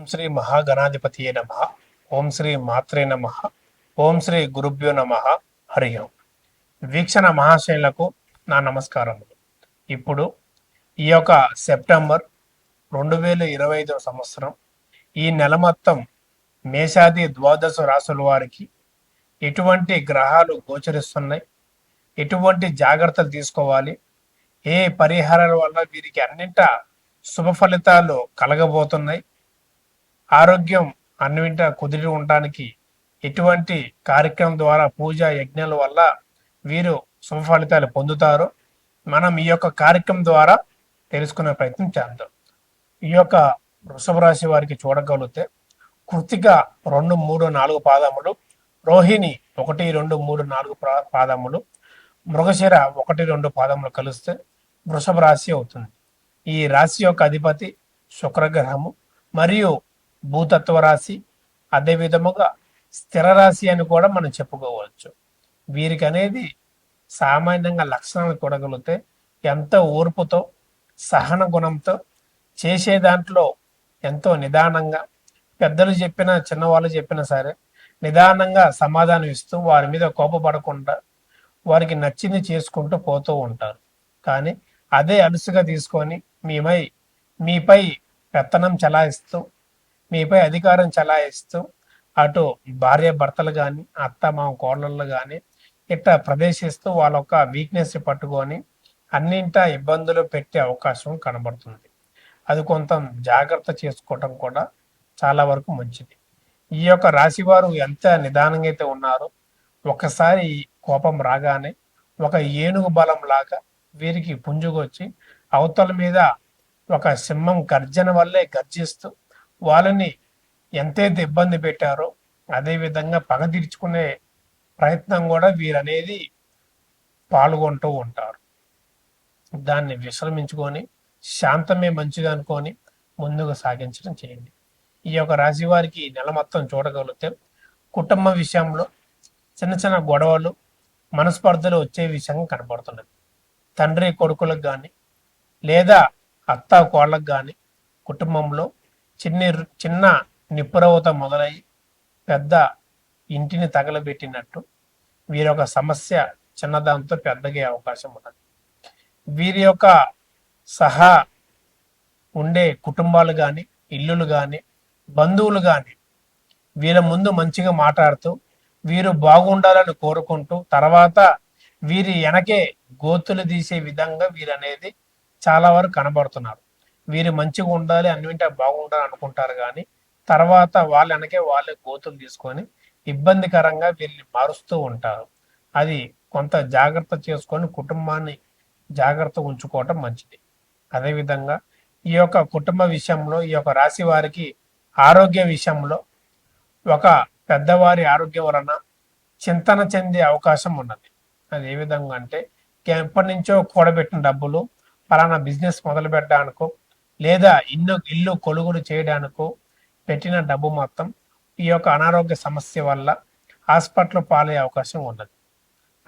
ఓం శ్రీ మహాగణాధిపతియే నమ. ఓం శ్రీ మాత్రే నమ. ఓం శ్రీ గురుభ్యో నమ. హరి ఓం. వీక్షణ మహాశైలకు నా నమస్కారములు. ఇప్పుడు ఈ యొక్క సెప్టెంబర్ 2025 సంవత్సరం ఈ నెల మొత్తం మేషాది ద్వాదశ రాసుల వారికి ఎటువంటి గ్రహాలు గోచరిస్తున్నాయి, ఎటువంటి జాగ్రత్తలు తీసుకోవాలి, ఏ పరిహారాల వల్ల వీరికి అన్నింట శుభ ఫలితాలు కలగబోతున్నాయి, ఆరోగ్యం అన్నింట కుదిరి ఉండడానికి ఎటువంటి కార్యక్రమం ద్వారా పూజ యజ్ఞాల వల్ల వీరు శుభ ఫలితాలు పొందుతారో మనం ఈ యొక్క కార్యక్రమం ద్వారా తెలుసుకునే ప్రయత్నం చేద్దాం. ఈ యొక్క వృషభ రాశి వారికి చూడగలిగితే కృతిక 2, 3, 4 పాదములు, రోహిణి 1, 2, 3, 4 పాదములు, మృగశిర 1, 2 పాదములు కలిస్తే వృషభ రాశి అవుతుంది. ఈ రాశి యొక్క అధిపతి శుక్రగ్రహము మరియు భూతత్వ రాశి, అదే విధముగా స్థిర రాశి అని కూడా మనం చెప్పుకోవచ్చు. వీరికి అనేది సామాన్యంగా లక్షణాలు చూడగలిగితే ఎంతో ఓర్పుతో, సహన గుణంతో, చేసే దాంట్లో ఎంతో నిదానంగా, పెద్దలు చెప్పినా చిన్నవాళ్ళు చెప్పినా సరే నిదానంగా సమాధానం ఇస్తూ వారి మీద కోపపడకుండా వారికి నచ్చింది చేసుకుంటూ పోతూ ఉంటారు. కానీ అదే అలుసుగా తీసుకొని మీపై పెత్తనం చలాయిస్తూ, మీపై అధికారం చలాయిస్తూ అటు భార్య భర్తలు కానీ, అత్త మామ కోడళ్ళు కానీ ఇట్లా ప్రదర్శిస్తూ వాళ్ళ యొక్క వీక్నెస్ పట్టుకొని అన్నింటా ఇబ్బందులు పెట్టే అవకాశం కనబడుతుంది. అది కొంత జాగ్రత్త చేసుకోవటం కూడా చాలా వరకు మంచిది. ఈ యొక్క రాశి వారు ఎంత నిదానంగా అయితే ఉన్నారో ఒకసారి కోపం రాగానే ఒక ఏనుగు బలం లాగా వీరికి పుంజుకొచ్చి అవతల మీద ఒక సింహం గర్జన వల్లే గర్జిస్తూ వాళ్ళని ఎంతైతే ఇబ్బంది పెట్టారో అదే విధంగా పగ తీర్చుకునే ప్రయత్నం కూడా వీరనేది పాల్గొంటూ ఉంటారు. దాన్ని విశ్రమించుకొని శాంతమే మంచిది అనుకొని ముందుకు సాగించడం చేయండి. ఈ యొక్క రాశి వారికి నెల మొత్తం చూడగలిగితే కుటుంబ విషయంలో చిన్న చిన్న గొడవలు, మనస్పర్ధలు వచ్చే విషయంగా కనబడుతున్నది. తండ్రి కొడుకులకు కానీ లేదా అత్త కోళ్ళకు కానీ కుటుంబంలో చిన్న నిప్పురవత మొదలై పెద్ద ఇంటిని తగలబెట్టినట్టు వీరొక సమస్య చిన్నదాంతో పెద్దగే అవకాశం ఉన్నది. వీరి యొక్క సహా ఉండే కుటుంబాలు కానీ, ఇల్లులు కానీ, బంధువులు కానీ వీళ్ళ ముందు మంచిగా మాట్లాడుతూ వీరు బాగుండాలని కోరుకుంటూ తర్వాత వీరి వెనకే గోతులు తీసే విధంగా వీరనేది చాలా వరకు కనబడుతున్నారు. వీరు మంచిగా ఉండాలి, అన్నింటా బాగుండాలి అనుకుంటారు కానీ తర్వాత వాళ్ళ వెనకే వాళ్ళే గోతులు తీసుకొని ఇబ్బందికరంగా వీళ్ళని మారుస్తూ ఉంటారు. అది కొంత జాగ్రత్త చేసుకొని కుటుంబాన్ని జాగ్రత్త ఉంచుకోవటం మంచిది. అదేవిధంగా ఈ యొక్క కుటుంబ విషయంలో ఈ యొక్క రాశి వారికి ఆరోగ్య విషయంలో ఒక పెద్దవారి ఆరోగ్యం వలన చింతన చెందే అవకాశం ఉన్నది. అది ఏ విధంగా అంటే ఎప్పటి నుంచో కూడబెట్టిన డబ్బులు పలానా బిజినెస్ మొదలు పెట్టడానికో లేదా ఇల్లు కొనుగోలు చేయడానికో పెట్టిన డబ్బు మొత్తం ఈ యొక్క అనారోగ్య సమస్య వల్ల హాస్పిటల్ పాలయ్యే అవకాశం ఉన్నది.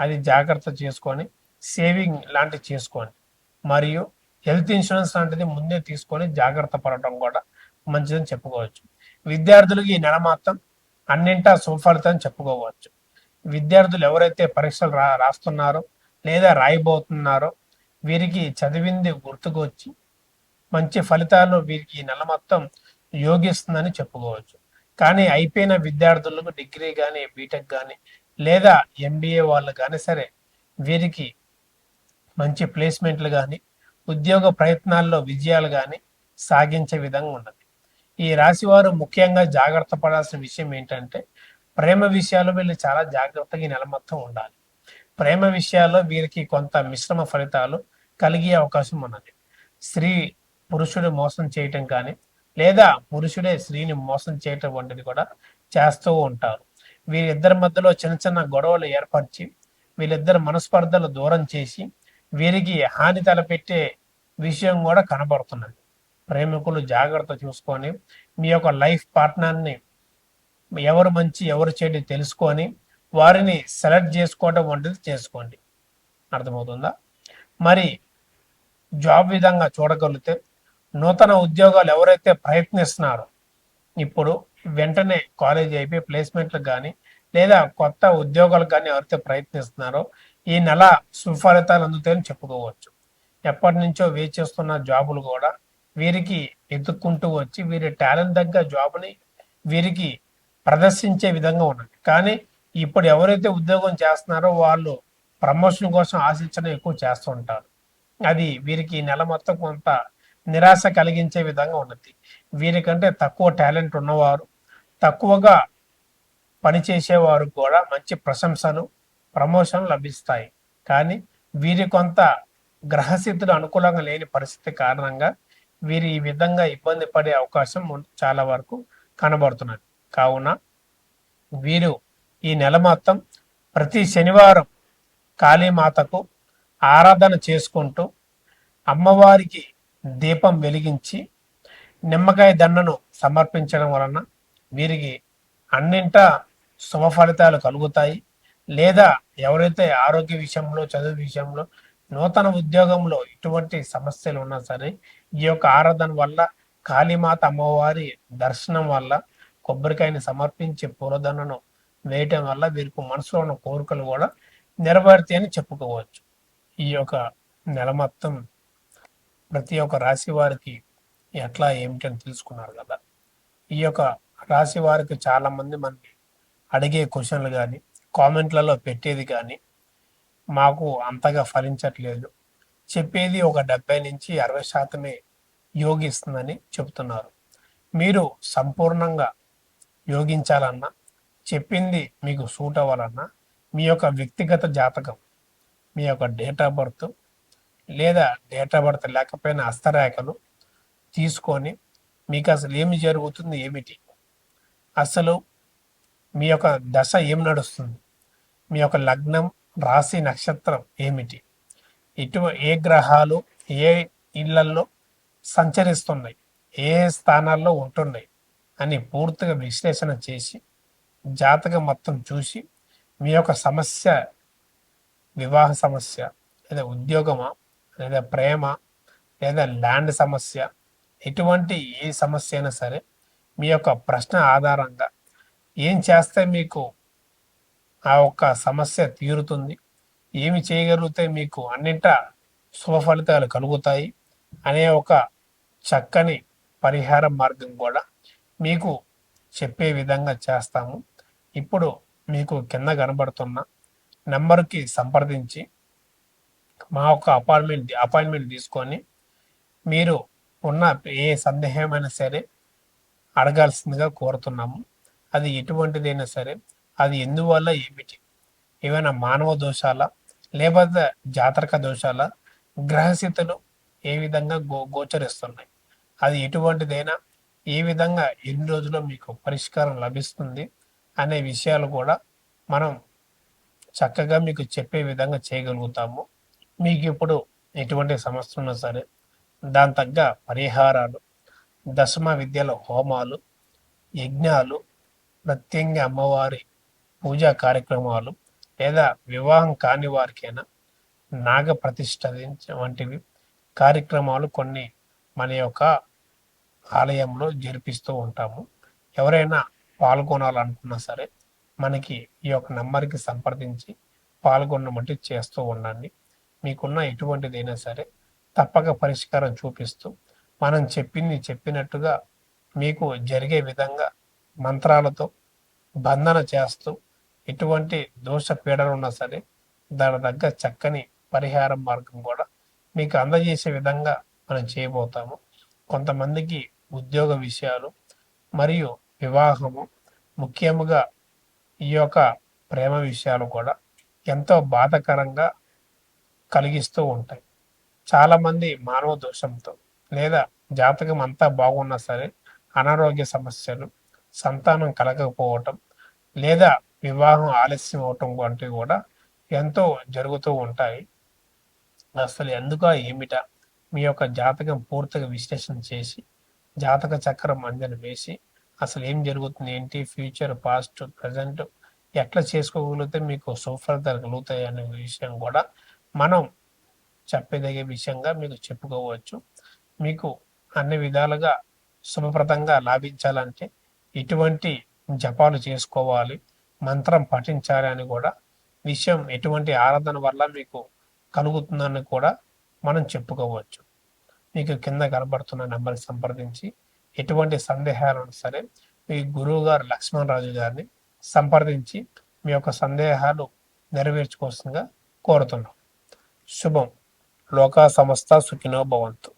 అది జాగ్రత్త చేసుకొని సేవింగ్ లాంటివి చేసుకోండి. మరియు హెల్త్ ఇన్సూరెన్స్ లాంటిది ముందే తీసుకొని జాగ్రత్త పడటం కూడా మంచిదని చెప్పుకోవచ్చు. విద్యార్థులకు ఈ నెల మొత్తం అన్నింటా సుఫలితం చెప్పుకోవచ్చు. విద్యార్థులు ఎవరైతే పరీక్షలు రాస్తున్నారో లేదా రాయబోతున్నారో వీరికి చదివింది గుర్తుకొచ్చి మంచి ఫలితాలు వీరికి ఈ నెల మొత్తం యోగిస్తుందని చెప్పుకోవచ్చు. కానీ అయిపోయిన విద్యార్థులకు డిగ్రీ కానీ, బీటెక్ కానీ లేదా ఎంబీఏ వాళ్ళు కానీ సరే వీరికి మంచి ప్లేస్మెంట్లు కానీ, ఉద్యోగ ప్రయత్నాల్లో విజయాలు కానీ సాగించే విధంగా ఉన్నది. ఈ రాశి వారు ముఖ్యంగా జాగ్రత్త పడాల్సిన విషయం ఏంటంటే ప్రేమ విషయాల్లో వీళ్ళు చాలా జాగ్రత్తగా ఈ నెల మొత్తం ఉండాలి. ప్రేమ విషయాల్లో వీరికి కొంత మిశ్రమ ఫలితాలు కలిగే అవకాశం ఉన్నది. స్త్రీ పురుషుడు మోసం చేయటం కానీ లేదా పురుషుడే స్త్రీని మోసం చేయటం వంటిది కూడా చేస్తూ ఉంటారు. వీరిద్దరి మధ్యలో చిన్న చిన్న గొడవలు ఏర్పరిచి వీళ్ళిద్దరు మనస్పర్ధలు దూరం చేసి వీరికి హాని తలపెట్టే విషయం కూడా కనబడుతున్నది. ప్రేమికులు జాగ్రత్త చూసుకొని మీ యొక్క లైఫ్ పార్ట్నర్ని ఎవరు మంచి ఎవరు చెడు తెలుసుకొని వారిని సెలెక్ట్ చేసుకోవడం వంటిది చేసుకోండి. అర్థమవుతుందా? మరి జాబ్ విధంగా చూడగలిగితే నూతన ఉద్యోగాలు ఎవరైతే ప్రయత్నిస్తున్నారో ఇప్పుడు వెంటనే కాలేజ్ అయిపోయి ప్లేస్మెంట్‌లకు గాని, లేదా కొత్త ఉద్యోగాలకు గాని ఎవరైతే ప్రయత్నిస్తున్నారో, ఈ నెల సుఫలితాలు అందుతాయని చెప్పుకోవచ్చు. ఎప్పటినుంచో వేచి చేస్తున్న జాబులు గూడా వీరికి ఎతుక్కుంటూ వచ్చి, వీరి టాలెంట్ తగ్గ జాబ్‌ని వీరికి ప్రదర్శించే విధంగా ఉన్నది. కానీ ఇప్పుడు ఎవరైతే ఉద్యోగం చేస్తున్నారో వాళ్ళు ప్రమోషన్ కోసం ఆశించడం ఎక్కువ చేస్తూ ఉంటారు. అది వీరికి ఈ నెల మొత్తం కొంత నిరాశ కలిగించే విధంగా ఉన్నది. వీరికంటే తక్కువ టాలెంట్ ఉన్నవారు, తక్కువగా పనిచేసేవారు కూడా మంచి ప్రశంసలు, ప్రమోషన్లు లభిస్తాయి. కానీ వీరి కొంత గ్రహస్థితులు అనుకూలంగా లేని పరిస్థితి కారణంగా వీరు ఈ విధంగా ఇబ్బంది పడే అవకాశం చాలా వరకు కనబడుతున్నది. కావున వీరు ఈ నెల మొత్తం ప్రతి శనివారం కాళీమాతకు ఆరాధన చేసుకుంటూ అమ్మవారికి దీపం వెలిగించి నిమ్మకాయ దండను సమర్పించడం వలన వీరికి అన్నింటా శుభ ఫలితాలు కలుగుతాయి. లేదా ఎవరైతే ఆరోగ్య విషయంలో, చదువు విషయంలో, నూతన ఉద్యోగంలో ఇటువంటి సమస్యలు ఉన్నా సరే, ఈ యొక్క ఆరాధన వల్ల, కాళీమాత అమ్మవారి దర్శనం వల్ల, కొబ్బరికాయని సమర్పించి పూలదండను వేయటం వల్ల వీరికి మనసులో ఉన్న కోరికలు కూడా నెరవేరుతాయని చెప్పుకోవచ్చు. ఈ యొక్క నెల మొత్తం ప్రతి ఒక్క రాశి వారికి ఎట్లా ఏమిటని తెలుసుకున్నారు కదా. ఈ యొక్క రాశి వారికి చాలామంది మనకి అడిగే క్వశ్చన్లు కానీ, కామెంట్లలో పెట్టేది కానీ మాకు అంతగా ఫలించట్లేదు. చెప్పేది ఒక 70-60% యోగిస్తుందని చెప్తున్నారు. మీరు సంపూర్ణంగా యోగించాలన్నా, చెప్పింది మీకు సూట్ అవ్వాలన్నా, మీ యొక్క వ్యక్తిగత జాతకం, మీ యొక్క డేట్ ఆఫ్ బర్త్ లేదా డేట్ ఆఫ్ బర్త్ లేకపోయినా హస్తరేఖలు తీసుకొని మీకు అసలు ఏమి జరుగుతుంది ఏమిటి, అసలు మీ యొక్క దశ ఏం నడుస్తుంది, మీ యొక్క లగ్నం, రాశి, నక్షత్రం ఏమిటి, ఏ గ్రహాలు ఏ ఇళ్లల్లో సంచరిస్తున్నాయి, ఏ స్థానాల్లో ఉంటున్నాయి అని పూర్తిగా విశ్లేషణ చేసి జాతకం మొత్తం చూసి మీ యొక్క సమస్య, వివాహ సమస్య లేదా ఉద్యోగమా లేదా ప్రేమ లేదా ల్యాండ్ సమస్య, ఎటువంటి ఏ సమస్య అయినా సరే మీ యొక్క ప్రశ్న ఆధారంగా ఏం చేస్తే మీకు ఆ ఒక్క సమస్య తీరుతుంది, ఏమి చేయగలిగితే మీకు అన్నింటా శుభ ఫలితాలు కలుగుతాయి అనే ఒక చక్కని పరిహార మార్గం కూడా మీకు చెప్పే విధంగా చేస్తాము. ఇప్పుడు మీకు కింద కనబడుతున్న నెంబర్కి సంప్రదించి మా యొక్క అపాయింట్మెంట్ తీసుకొని మీరు ఉన్న ఏ సందేహమైనా సరే అడగాల్సిందిగా కోరుతున్నాము. అది ఎటువంటిదైనా సరే, అది ఎందువల్ల ఏమిటి, ఏమైనా మానవ దోషాల లేకపోతే జాతక దోషాల, గ్రహస్థితులు ఏ విధంగా గోచరిస్తున్నాయి, అది ఎటువంటిదైనా ఏ విధంగా ఎన్ని రోజుల్లో మీకు పరిష్కారం లభిస్తుంది అనే విషయాలు కూడా మనం చక్కగా మీకు చెప్పే విధంగా చేయగలుగుతాము. మీకు ఇప్పుడు ఎటువంటి సమస్య ఉన్నా సరే దాని తగ్గ పరిహారాలు, దశమ విద్యల హోమాలు, యజ్ఞాలు, ప్రత్యంగ అమ్మవారి పూజా కార్యక్రమాలు లేదా వివాహం కాని వారికైనా నాగ ప్రతిష్ఠ వంటివి కార్యక్రమాలు కొన్ని మన యొక్క ఆలయంలో జరిపిస్తూ ఉంటాము. ఎవరైనా పాల్గొనాలనుకున్నా సరే మనకి ఈ యొక్క నెంబర్కి సంప్రదించి పాల్గొనమట్టి చేస్తూ ఉండండి. మీకున్న ఎటువంటిదైనా సరే తప్పక పరిష్కారం చూపిస్తూ మనం చెప్పినట్టుగా మీకు జరిగే విధంగా మంత్రాలతో బంధన చేస్తూ ఎటువంటి దోష పీడలు ఉన్నా సరే దాని తగ్గ చక్కని పరిహారం మార్గం కూడా మీకు అందజేసే విధంగా మనం చేయబోతాము. కొంతమందికి ఉద్యోగ విషయాలు మరియు వివాహము, ముఖ్యముగా ఈ యొక్క ప్రేమ విషయాలు కూడా ఎంతో బాధాకరంగా కలిగిస్తూ ఉంటాయి. చాలామంది మానవ దోషంతో లేదా జాతకం అంతా బాగున్నా సరే అనారోగ్య సమస్యలు, సంతానం కలగకపోవటం లేదా వివాహం ఆలస్యం అవటం వంటివి కూడా ఎంతో జరుగుతూ ఉంటాయి. అసలు ఎందుక ఏమిటా మీ యొక్క జాతకం పూర్తిగా విశ్లేషణ చేసి జాతక చక్రం అంజన వేసి అసలు ఏం జరుగుతుంది ఏంటి, ఫ్యూచర్, పాస్ట్, ప్రజెంట్ ఎట్లా చేసుకోగలిగితే మీకు సుఫలితాలు కలుగుతాయి అనే విషయం కూడా మనం చెప్పదగే విషయంగా మీకు చెప్పుకోవచ్చు. మీకు అన్ని విధాలుగా శుభప్రదంగా లాభించాలంటే ఎటువంటి జపాలు చేసుకోవాలి, మంత్రం పఠించాలి అని కూడా విషయం ఎటువంటి ఆరాధన వల్ల మీకు కలుగుతుందని కూడా మనం చెప్పుకోవచ్చు. మీకు కింద కనబడుతున్న నెంబర్ సంప్రదించి ఎటువంటి సందేహాలను సరే మీ గురువు గారు లక్ష్మణరాజు గారిని సంప్రదించి మీ యొక్క సందేహాలు నెరవేర్చుకోవాల్సిందిగా కోరుతున్నాం. శుభం. లోకా సమస్త సుఖినో భవంతు.